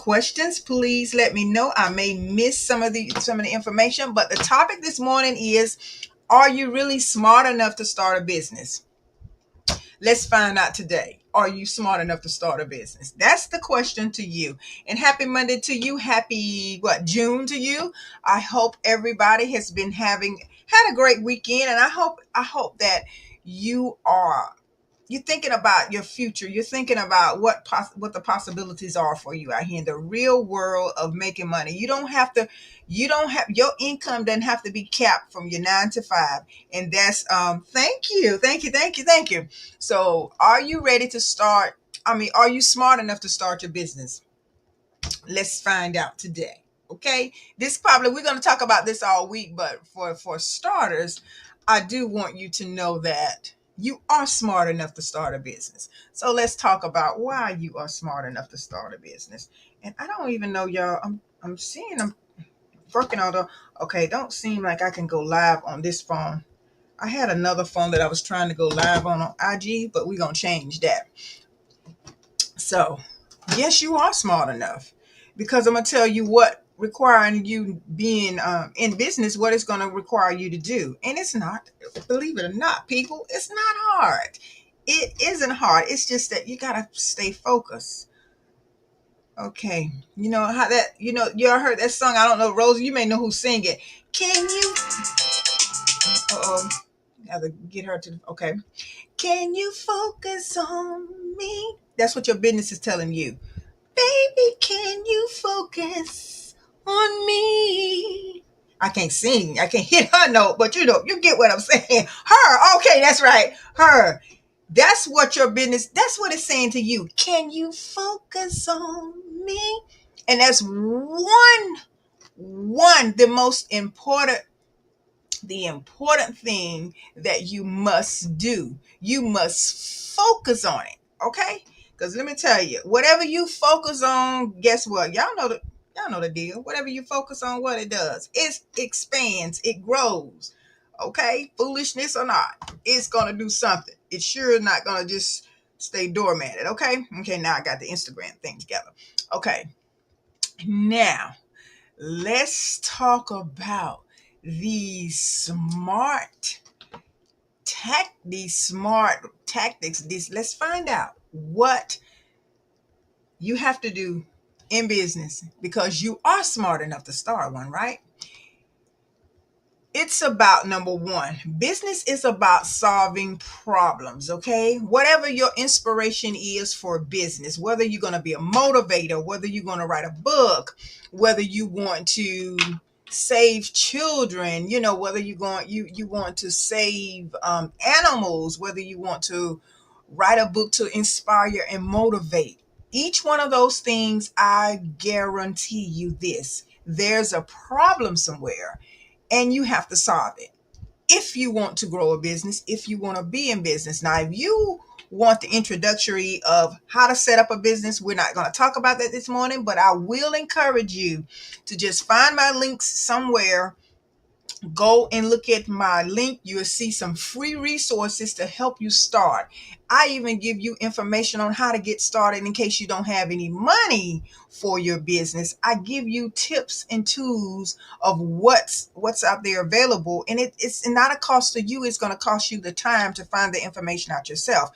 questions, please let me know. I may miss some of the information, but the topic this morning is, are you really smart enough to start a business? Let's find out today. Are you smart enough to start a business? That's the question to you. And happy Monday to you. Happy June to you. I hope everybody has been had a great weekend, and I hope that you are you're thinking about your future. You're thinking about what the possibilities are for you out here in the real world of making money. Your income doesn't have to be capped from your 9 to 5. And that's thank you. So are you ready to start? Are you smart enough to start your business? Let's find out today. Okay. We're going to talk about this all week, but for starters, I do want you to know that you are smart enough to start a business. So let's talk about why you are smart enough to start a business. And I don't even know, y'all. I'm seeing them working on the. Okay, don't seem like I can go live on this phone. I had another phone that I was trying to go live on IG, but we're gonna change that. So, yes, you are smart enough, because I'm gonna tell you what requiring you being in business, what it's gonna require you to do, and it's not. Believe it or not, people, it's not hard. It isn't hard. It's just that you gotta stay focused. Okay, you know how that. You all heard that song. I don't know, Rosie. You may know who sing it. Can you? Uh-oh. Have to get her to. Okay. Can you focus on me? That's what your business is telling you. Baby, can you focus on me? I can't sing. I can't hit her note, but you get what I'm saying. Her. Okay, that's right. Her. That's what it's saying to you. Can you focus on me? And that's the most important, the important thing that you must do. You must focus on it. Okay? Because let me tell you, whatever you focus on, guess what? Y'all know the deal. Whatever you focus on, what it does, it expands, it grows. Okay? Foolishness or not, it's gonna do something. It's sure not gonna just stay dormant. Okay? Okay, now I got the Instagram thing together. Okay. Now let's talk about these smart tactics. Let's find out what you have to do in business, because you are smart enough to start one, right? It's about, number one, business is about solving problems. Okay, whatever your inspiration is for business, whether you're going to be a motivator, whether you're going to write a book, whether you want to save children, whether you want to save animals, whether you want to write a book to inspire and motivate, each one of those things, I guarantee you this: there's a problem somewhere, and you have to solve it if you want to grow a business, if you want to be in business. Now, if you want the introductory of how to set up a business, we're not going to talk about that this morning, but I will encourage you to just find my links somewhere. Go and look at my link. You'll see some free resources to help you start. I even give you information on how to get started in case you don't have any money for your business. I give you tips and tools of what's out there available. And it's not a cost to you. It's going to cost you the time to find the information out yourself.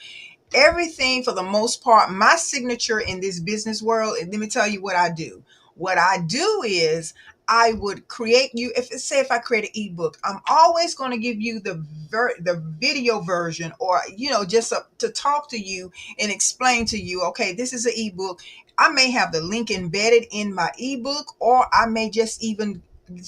Everything, for the most part, my signature in this business world, and let me tell you what I do. What I do is I would create you, if I create an ebook, I'm always going to give you the video version, or just to talk to you and explain to you, okay, this is an ebook. I may have the link embedded in my ebook, or I may just even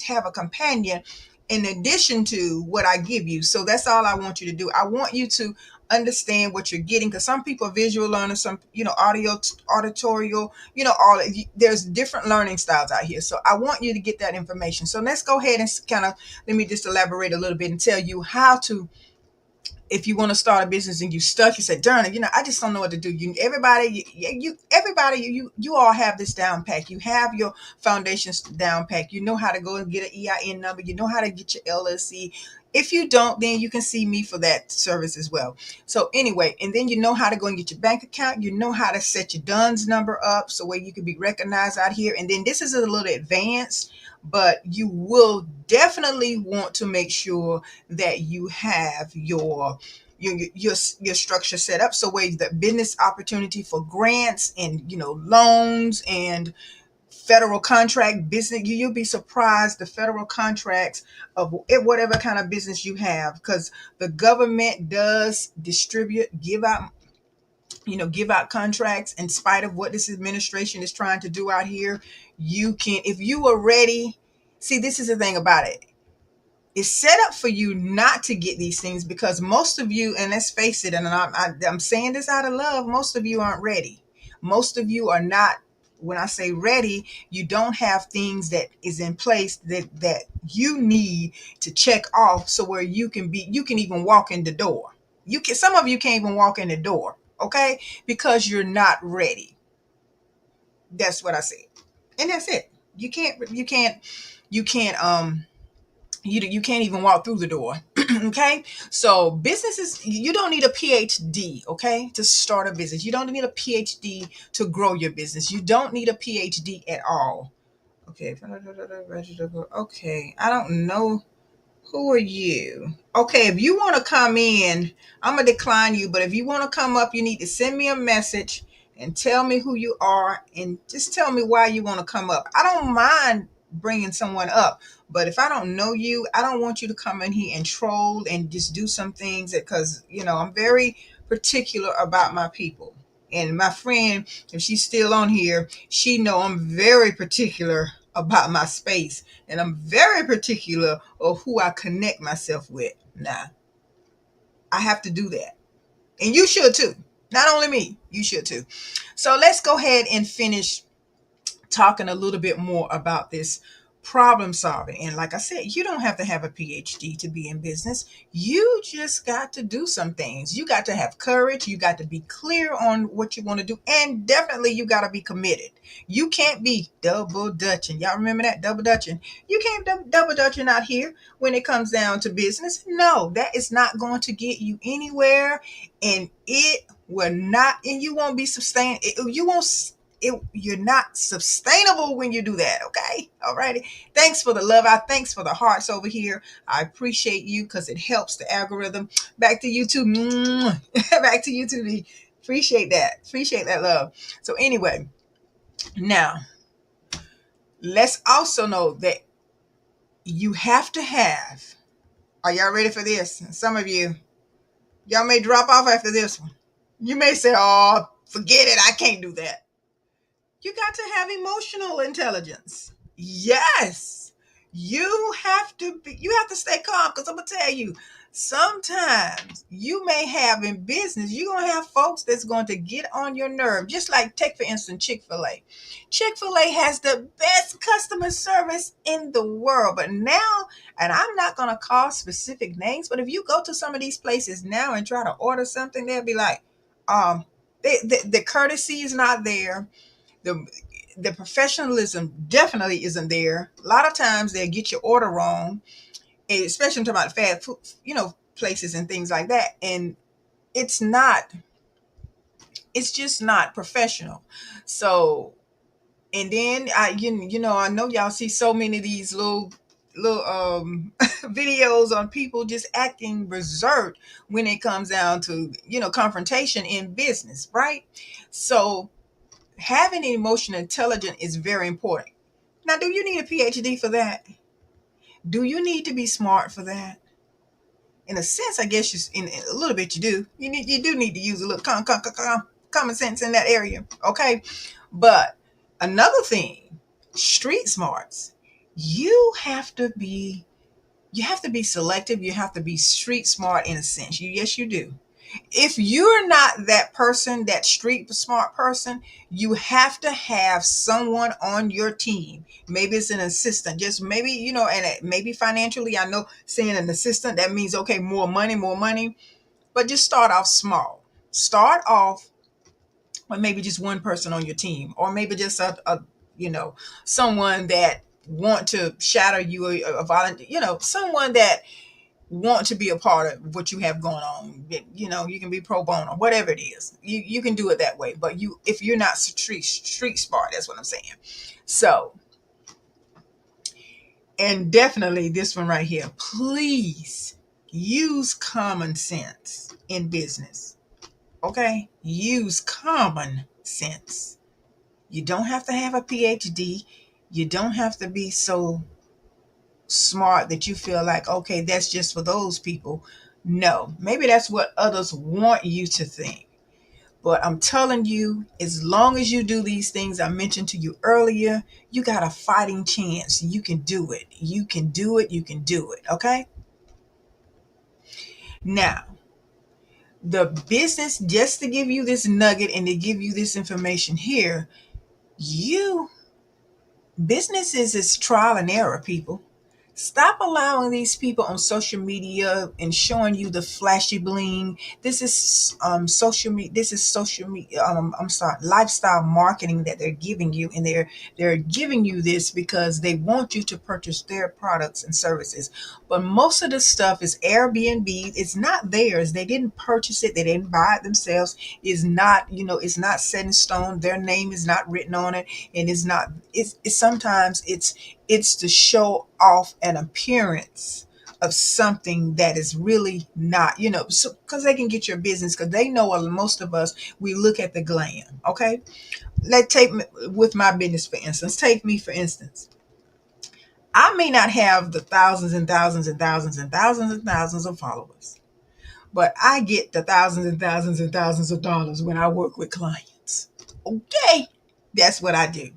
have a companion in addition to what I give you. So that's all I want you to do. I want you to understand what you're getting, because some people are visual learners, some auditorial, there's different learning styles out here. So I want you to get that information. So let's go ahead and let me just elaborate a little bit and tell you how to. If you want to start a business and you stuck, you said, darn it, I just don't know what to do. You all have this down pack. You have your foundations down pack. You know how to go and get an EIN number. You know how to get your LLC. If you don't, then you can see me for that service as well. So anyway, and then you know how to go and get your bank account. You know how to set your DUNS number up so where you can be recognized out here. And then this is a little advanced, but you will definitely want to make sure that you have your structure set up so where the business opportunity for grants and loans and federal contract business. You'll be surprised the federal contracts of whatever kind of business you have, because the government does give out contracts in spite of what this administration is trying to do out here. You can, if you are ready. See, this is the thing about it. It's set up for you not to get these things because most of you, and let's face it, and I'm saying this out of love, most of you aren't ready. Most of you are not. When I say ready, you don't have things that is in place that you need to check off so where you can even walk in the door. Some of you can't even walk in the door, okay? Because you're not ready. That's what I said. And that's it. You can't even walk through the door. Okay, so businesses, you don't need a PhD, okay, to start a business. You don't need a PhD to grow your business. You don't need a PhD at all. Okay, I don't know. Who are you? Okay, if you want to come in, I'm gonna decline you, but if you want to come up, you need to send me a message and tell me who you are and just tell me why you want to come up. I don't mind bringing someone up, but if I don't know you, I don't want you to come in here and troll and just do some things because I'm very particular about my people. And my friend, if she's still on here, she know I'm very particular about my space, and I'm very particular of who I connect myself with. Now, I have to do that. And you should too. Not only me, you should too. So let's go ahead and finish talking a little bit more about this problem solving. And like I said, you don't have to have a PhD to be in business. You just got to do some things. You got to have courage. You got to be clear on what you want to do. And definitely you got to be committed. You can't be double dutching. Y'all remember that? Double dutching. You can't double dutching out here when it comes down to business. No, that is not going to get you anywhere. And it will not, and you won't be sustained. You're not sustainable when you do that. Okay, all righty. Thanks for the love. Thanks for the hearts over here. I appreciate you because it helps the algorithm. Back to you too. Back to you too. Appreciate that love. So anyway, now let's also know that you have to have, are y'all ready for this? Some of y'all may drop off after this one. You may say, oh, forget it, I can't do that. You got to have emotional intelligence. Yes. You have to stay calm, because I'm going to tell you, sometimes you may have in business, you're going to have folks that's going to get on your nerve. Just like, take for instance, Chick-fil-A. Chick-fil-A has the best customer service in the world. But now, and I'm not going to call specific names, but if you go to some of these places now and try to order something, they'll be like, the courtesy is not there. The professionalism definitely isn't there. A lot of times they'll get your order wrong, especially talking about fast food, places and things like that. And it's just not professional. So, and then I know y'all see so many of these little videos on people just acting berserk when it comes down to confrontation in business, right? So having emotional intelligence is very important. Now, do you need a PhD for that? Do you need to be smart for that? In a sense, I guess in a little bit you do. You do need to use a little common sense in that area, okay? But another thing, street smarts. You have to be selective. You have to be street smart in a sense. Yes, you do. If you're not that person, that street smart person, you have to have someone on your team. Maybe it's an assistant, just maybe, and maybe financially, I know saying an assistant, that means, okay, more money, but just start off small. Start off with maybe just one person on your team, or maybe just someone that want to shadow you, a volunteer, someone that want to be a part of what you have going on. You can be pro bono, whatever it is. You can do it that way. But if you're not street smart, that's what I'm saying. So, and definitely this one right here. Please use common sense in business. Okay? Use common sense. You don't have to have a PhD. You don't have to be so smart that you feel like, okay, that's just for those people. No, maybe that's what others want you to think. But I'm telling you, as long as you do these things I mentioned to you earlier, you got a fighting chance. You can do it. You can do it. You can do it. Okay? Now, the business, just to give you this nugget and to give you this information here, you businesses is trial and error, people. Stop allowing these people on social media and showing you the flashy bling. This is social media. This is social media. I'm sorry, lifestyle marketing that they're giving you, and they're giving you this because they want you to purchase their products and services. But most of the stuff is Airbnb. It's not theirs. They didn't purchase it. They didn't buy it themselves. It's not, it's not set in stone. Their name is not written on it, and it's not. It's sometimes it's to show off an appearance of something that is really not, so because they can get your business, because they know most of us, we look at the glam. Okay, let's take with my business for instance. Take me for instance. I may not have the thousands and thousands and thousands and thousands and thousands of followers, but I get the thousands and thousands and thousands of dollars when I work with clients. Okay, that's what I do.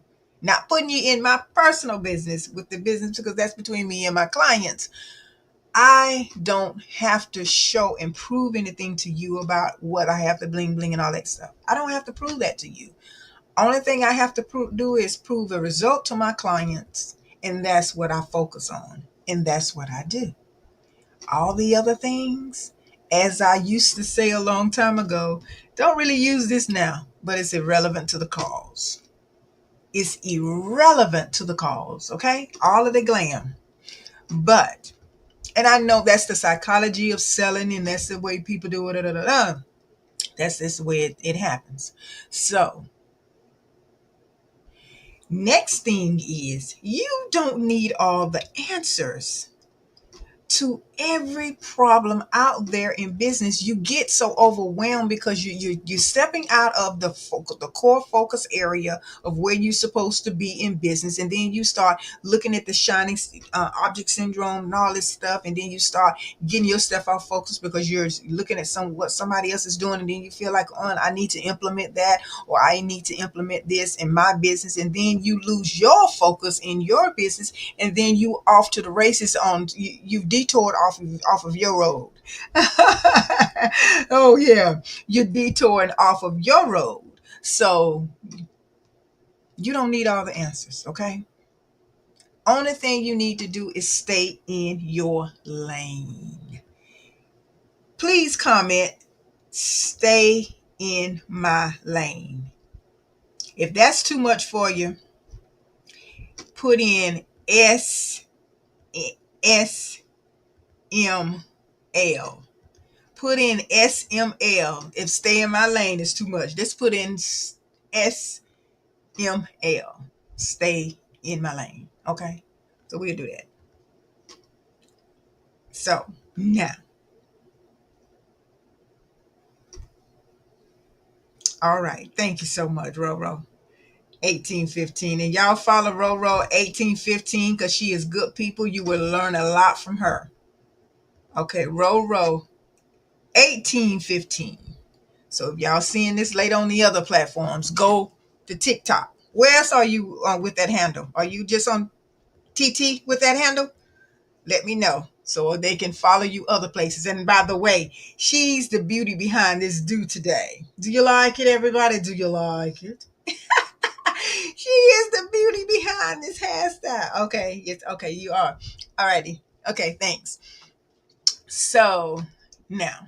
Not putting you in my personal business with the business, because that's between me and my clients. I don't have to show and prove anything to you about what I have to bling bling and all that stuff. I don't have to prove that to you. Only thing I have to do is prove a result to my clients, and that's what I focus on, and that's what I do. All the other things, as I used to say a long time ago, don't really use this now, but it's irrelevant to the cause. It's irrelevant to the cause, okay? All of the glam. But, and I know that's the psychology of selling, and that's the way people do it. That's just the way it happens. So, next thing is, you don't need all the answers to every problem out there in business. You get so overwhelmed because you're stepping out of the core focus area of where you're supposed to be in business, and then you start looking at the shining object syndrome and all this stuff, and then you start getting your stuff off focus because you're looking at what somebody else is doing, and then you feel like, oh, I need to implement that, or I need to implement this in my business, and then you lose your focus in your business, and then you off to the races on you've detoured off of your road. Oh yeah, you're detouring off of your road. So you don't need all the answers, okay? Only thing you need to do is stay in your lane. Please comment, stay in my lane. If that's too much for you, put in SML. Put in SML. If stay in my lane is too much, just put in SML. Stay in my lane. Okay? So we'll do that. So now, all right. Thank you so much, Roro. 1815. And y'all follow Roro 1815 because she is good people. You will learn a lot from her. Okay, Roro 1815. So if y'all seeing this later on the other platforms, go to TikTok. Where else are you with that handle? Are you just on TT with that handle? Let me know so they can follow you other places. And by the way, she's the beauty behind this do today. Do you like it, everybody? Do you like it? She is the beauty behind this hairstyle. Okay, yes, okay, you are. Alrighty. Okay, thanks. So now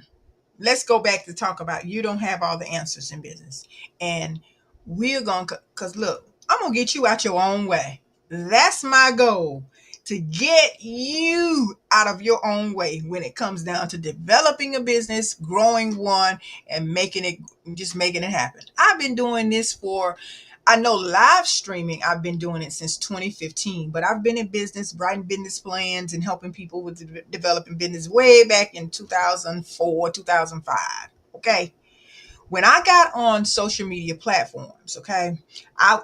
let's go back to talk about you don't have all the answers in business. And we're going to, because look, I'm going to get you out your own way. That's my goal. to get you out of your own way when it comes down to developing a business, growing one, and making it happen. I've been doing this for, I know live streaming, I've been doing it since 2015, but I've been in business, writing business plans and helping people with developing business way back in 2004, 2005. Okay. When I got on social media platforms, okay,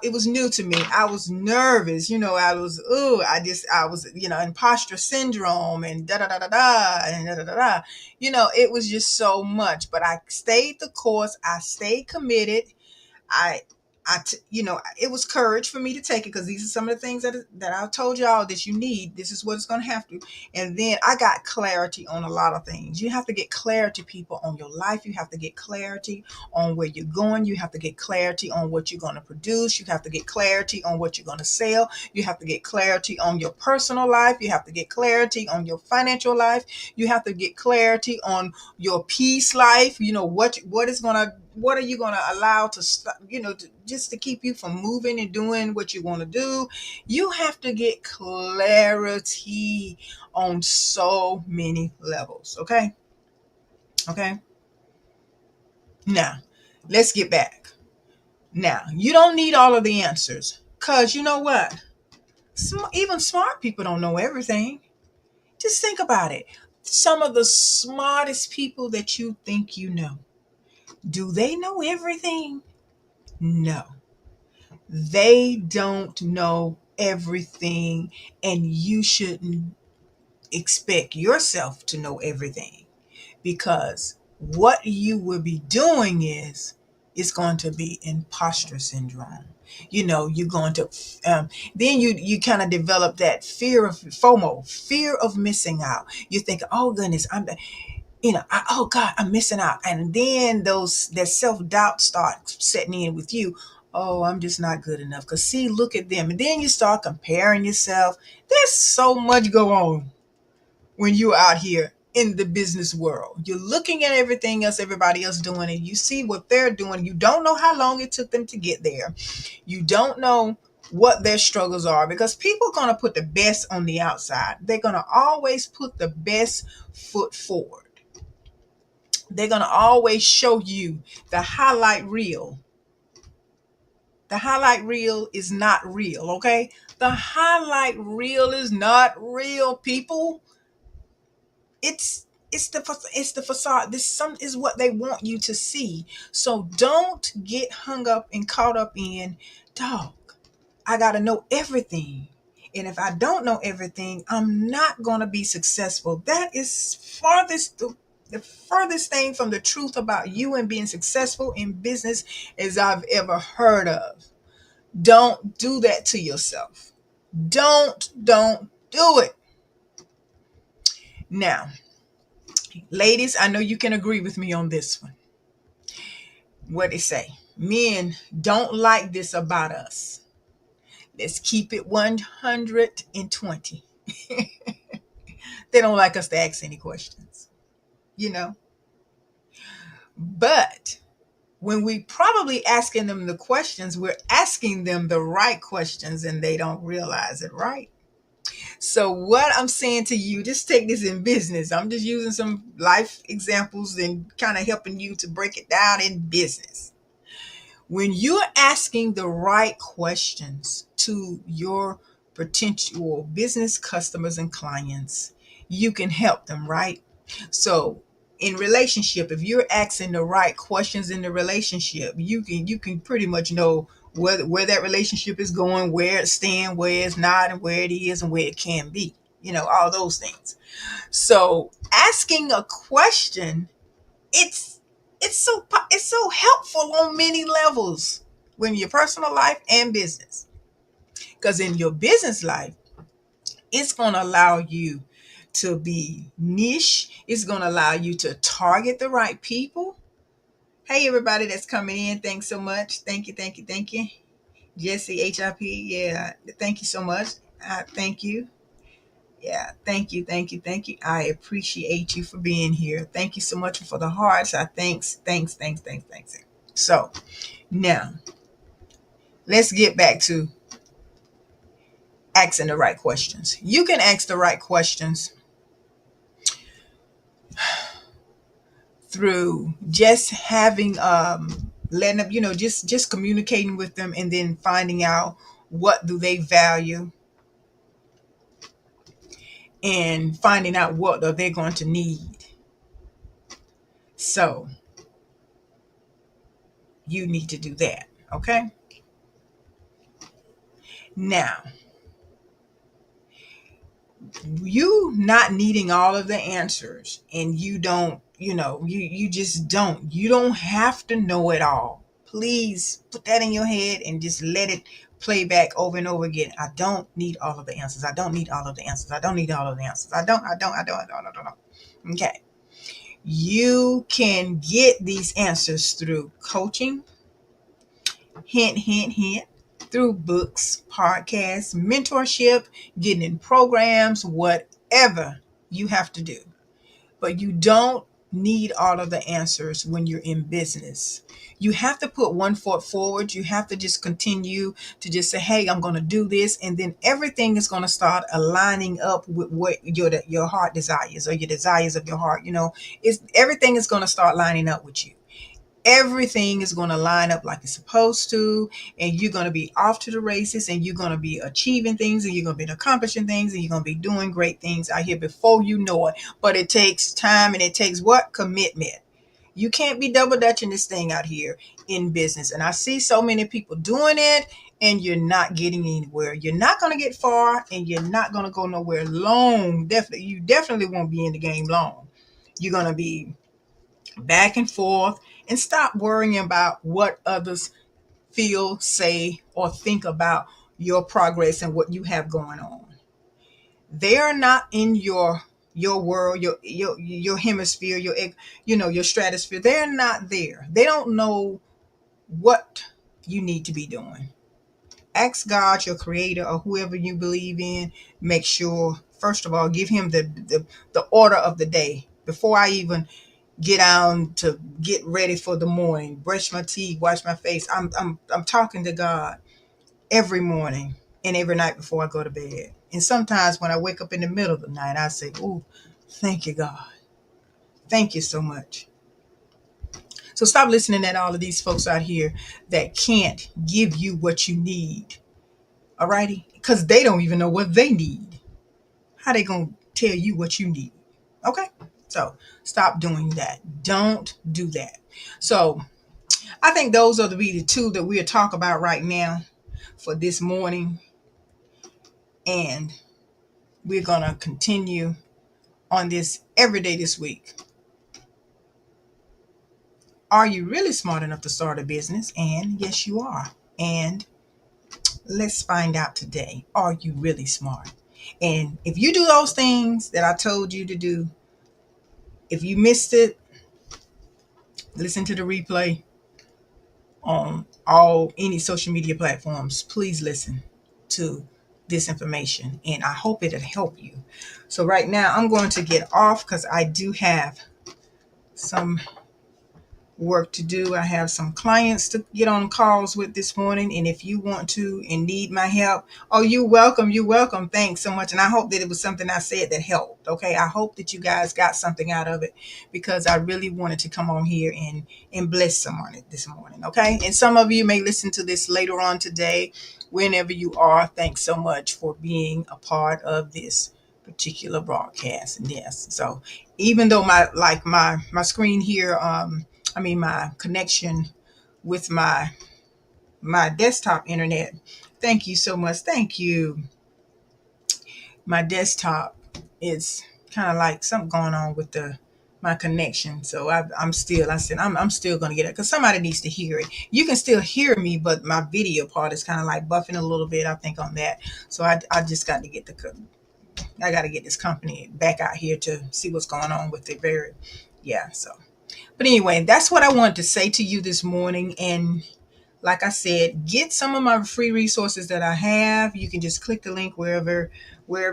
it was new to me. I was nervous, I was, imposter syndrome and da da da da da and da da da da. It was just so much, but I stayed the course. I stayed committed. I it was courage for me to take it, because these are some of the things that I told y'all that you need. This is what it's going to have to. And then I got clarity on a lot of things. You have to get clarity, people, on your life. You have to get clarity on where you're going. You have to get clarity on what you're going to produce. You have to get clarity on what you're going to sell. You have to get clarity on your personal life. You have to get clarity on your financial life. You have to get clarity on your peace life. What are you going to allow to stop, just to keep you from moving and doing what you want to do? You have to get clarity on so many levels. Okay. Okay. Now, let's get back. Now, you don't need all of the answers, because you know what? Even smart people don't know everything. Just think about it. Some of the smartest people that you think you know, do they know everything? No. They don't know everything, and you shouldn't expect yourself to know everything, because what you will be doing is it's going to be imposter syndrome. You're going to then you kind of develop that fear of FOMO, fear of missing out. You think, oh goodness, oh God, I'm missing out. And then that self-doubt starts setting in with you. Oh, I'm just not good enough. Because see, look at them. And then you start comparing yourself. There's so much go on when you're out here in the business world. You're looking at everything else everybody else doing, and you see what they're doing. You don't know how long it took them to get there. You don't know what their struggles are, because people are going to put the best on the outside. They're going to always put the best foot forward. They're going to always show you the highlight reel. The highlight reel is not real, okay? The highlight reel is not real, people. It's the facade. This is what they want you to see. So don't get hung up and caught up in, dog, I got to know everything. And if I don't know everything, I'm not going to be successful. That is the furthest thing from the truth about you and being successful in business as I've ever heard of. Don't do that to yourself. Don't do it. Now, ladies, I know you can agree with me on this one. What they say, men don't like this about us. Let's keep it 120. They don't like us to ask any questions, you know. But when we probably asking them the questions, we're asking them the right questions, and they don't realize it, right? So what I'm saying to you, just take this in business. I'm just using some life examples and kind of helping you to break it down in business. When you're asking the right questions to your potential business customers and clients, you can help them, right? So in relationship, if you're asking the right questions in the relationship, you can pretty much know where that relationship is going, where it's staying, where it's not, and where it is and where it can be. All those things. So asking a question, it's it's so helpful on many levels when your personal life and business. Because in your business life, it's going to allow you to be niche. It's going to allow you to target the right people. Hey, everybody that's coming in, thanks so much. Thank you, thank you, thank you. Jesse, HIP, yeah, thank you so much. Thank you. Yeah, thank you, thank you, thank you. I appreciate you for being here. Thank you so much for the hearts. Thanks. So now let's get back to asking the right questions. You can ask the right questions through just having letting them, just communicating with them, and then finding out what do they value, and finding out what are they going to need. So you need to do that. Okay. Now, you not needing all of the answers, and you don't, you just don't have to know it all. Please put that in your head and just let it play back over and over again. I don't need all of the answers. I don't need all of the answers. I don't need all of the answers. I don't. Okay. You can get these answers through coaching, hint, hint, hint, through books, podcasts, mentorship, getting in programs, whatever you have to do. But you don't need all of the answers when you're in business. You have to put one foot forward. You have to just continue to just say, hey, I'm going to do this. And then everything is going to start aligning up with what your heart desires, or your desires of your heart. Everything is going to start lining up with you. Everything is going to line up like it's supposed to, and you're going to be off to the races, and you're going to be achieving things, and you're going to be accomplishing things, and you're going to be doing great things out here before you know it. But it takes time, and it takes what? Commitment. You can't be double dutching this thing out here in business. And I see so many people doing it, and you're not getting anywhere. You're not going to get far, and you're not going to go nowhere long. You definitely won't be in the game long. You're going to be back and forth, and stop worrying about what others feel, say, or think about your progress and what you have going on. They are not in your world, your hemisphere, your stratosphere. They're not there. They don't know what you need to be doing. Ask God, your creator, or whoever you believe in. Make sure, first of all, give him the order of the day before I even get on to get ready for the morning, brush my teeth, wash my face. I'm talking to God every morning and every night before I go to bed. And sometimes when I wake up in the middle of the night, I say, "Oh, thank you, God. Thank you so much." So stop listening to all of these folks out here that can't give you what you need. Alrighty? Because they don't even know what they need. How they gonna tell you what you need? Okay? So stop doing that. Don't do that. So I think those are the two that we'll talk about right now for this morning. And we're going to continue on this every day this week. Are you really smart enough to start a business? And yes, you are. And let's find out today. Are you really smart? And if you do those things that I told you to do, if you missed it, listen to the replay on any social media platforms. Please listen to this information, and I hope it'll help you. So right now I'm going to get off because I do have some work to do. I have some clients to get on calls with this morning, and if you want to and need my help, oh, you're welcome. Thanks so much. And I hope that it was something I said that helped. Okay, I hope that you guys got something out of it, because I really wanted to come on here and bless someone this morning. Okay, and some of you may listen to this later on today, whenever you are. Thanks so much for being a part of this particular broadcast. And yes, so even though my screen here, my connection with my desktop internet. Thank you so much. Thank you. My desktop is kind of like something going on with my connection. So I'm still going to get it, because somebody needs to hear it. You can still hear me, but my video part is kind of like buffing a little bit, I think, on that. So I just got to get I got to get this company back out here to see what's going on with it. So. But anyway, that's what I wanted to say to you this morning. And like I said, get some of my free resources that I have. You can just click the link wherever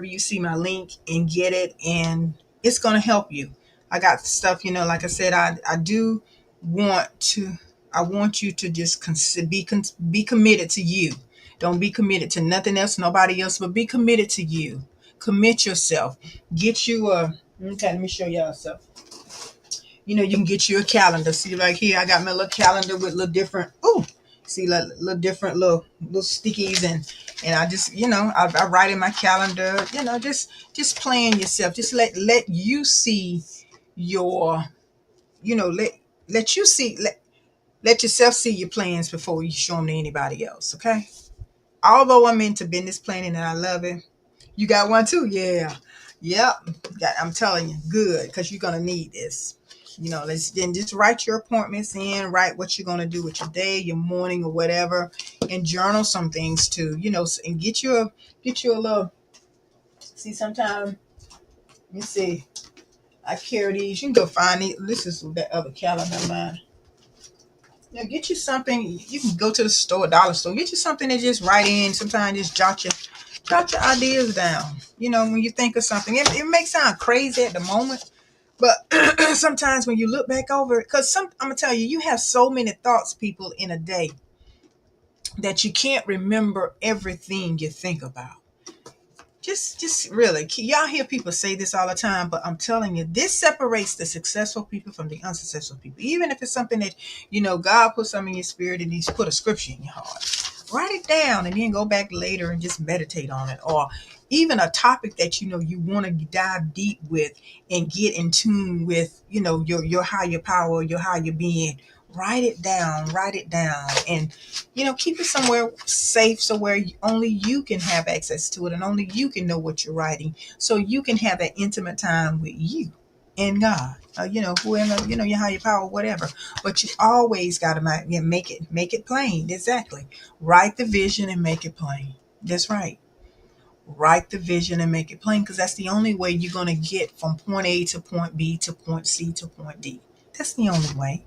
you see my link and get it. And it's going to help you. I got stuff, like I said, I want you to just be committed to you. Don't be committed to nothing else, nobody else, but be committed to you. Commit yourself. Get you a, okay, let me show y'all something. You can get you a calendar. See, like here, I got my little calendar with little different, see, little different little stickies, and I just, I write in my calendar, just plan yourself. Just let you see your, let you see, let yourself see your plans before you show them to anybody else. Okay. Although I'm into business planning and I love it, you got one too? Yeah. Yep. I'm telling you, good, because you're going to need this. Let's then just write your appointments in, write what you're going to do with your day, your morning, or whatever, and journal some things too, and get you a little, see, sometime, let me see, I carry these. You can go find these. This is that other calendar of mine. Get you something. You can go to the store, dollar store, get you something to just write in. Sometimes just jot your ideas down. When you think of something, it may sound crazy at the moment, but sometimes when you look back over it, because I'm gonna tell you, you have so many thoughts, people, in a day that you can't remember everything you think about. Just really, y'all hear people say this all the time, but I'm telling you, this separates the successful people from the unsuccessful people. Even if it's something that, God put something in your spirit and He's put a scripture in your heart, write it down and then go back later and just meditate on it. Or even a topic that you want to dive deep with and get in tune with, your higher power, your higher being. Write it down, and keep it somewhere safe, so where only you can have access to it and only you can know what you're writing, so you can have that intimate time with you and God, whoever, your higher power, whatever. But you always got to make it plain. Exactly. Write the vision and make it plain. That's right. Write the vision and make it plain, because that's the only way you're going to get from point A to point B to point C to point D. That's the only way.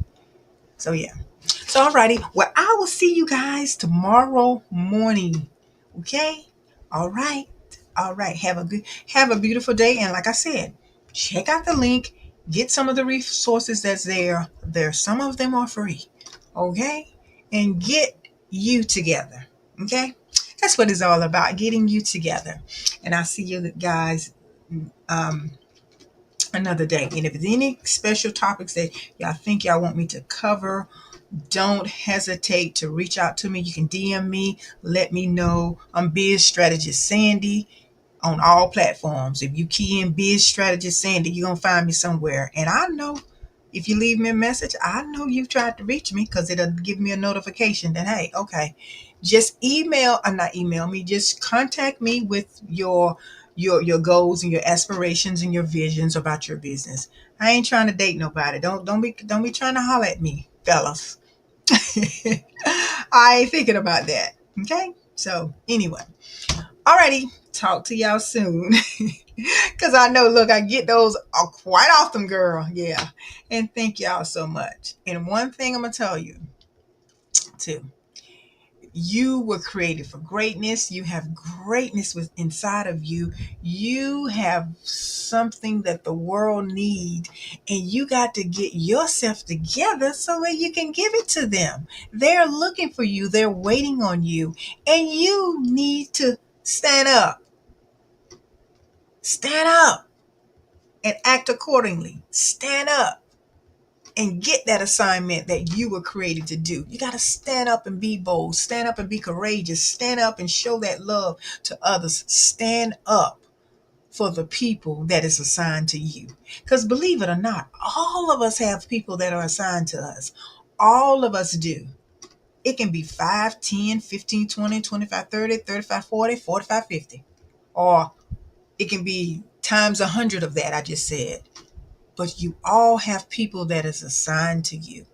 So yeah. So alrighty. Well, I will see you guys tomorrow morning. Okay? All right. All right. Have a beautiful day. And like I said, check out the link. Get some of the resources that's there. Some of them are free. Okay? And get you together. Okay? That's what it's all about, getting you together. And I'll see you guys another day. And if there's any special topics that y'all think y'all want me to cover, don't hesitate to reach out to me. You can DM me, let me know. I'm Biz Strategist Sandy on all platforms. If you key in Biz Strategist Sandy, you're going to find me somewhere. And I know if you leave me a message, I know you've tried to reach me, because it'll give me a notification that, hey, okay, just not email me, just contact me with your goals and your aspirations and your visions about your business. I ain't trying to date nobody. Don't be trying to holler at me, fellas. I ain't thinking about that. Okay? So anyway. Alrighty. Talk to y'all soon. Because I know, look, I get those quite often, girl. Yeah. And thank y'all so much. And one thing I'm going to tell you, too. You were created for greatness. You have greatness inside of you. You have something that the world needs, and you got to get yourself together so that you can give it to them. They're looking for you. They're waiting on you, and you need to stand up. Stand up and act accordingly. Stand up and get that assignment that you were created to do. You got to stand up and be bold. Stand up and be courageous. Stand up and show that love to others. Stand up for the people that is assigned to you. Because believe it or not, all of us have people that are assigned to us. All of us do. It can be 5, 10, 15, 20, 25, 30, 35, 40, 45, 50. Or it can be times 100 of that I just said. But you all have people that is assigned to you.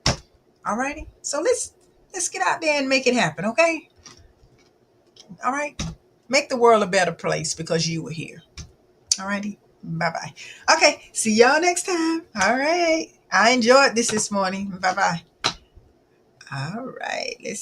All righty. So let's get out there and make it happen. Okay. All right. Make the world a better place because you were here. All righty. Bye-bye. Okay. See y'all next time. All right. I enjoyed this morning. Bye-bye. All right. Let's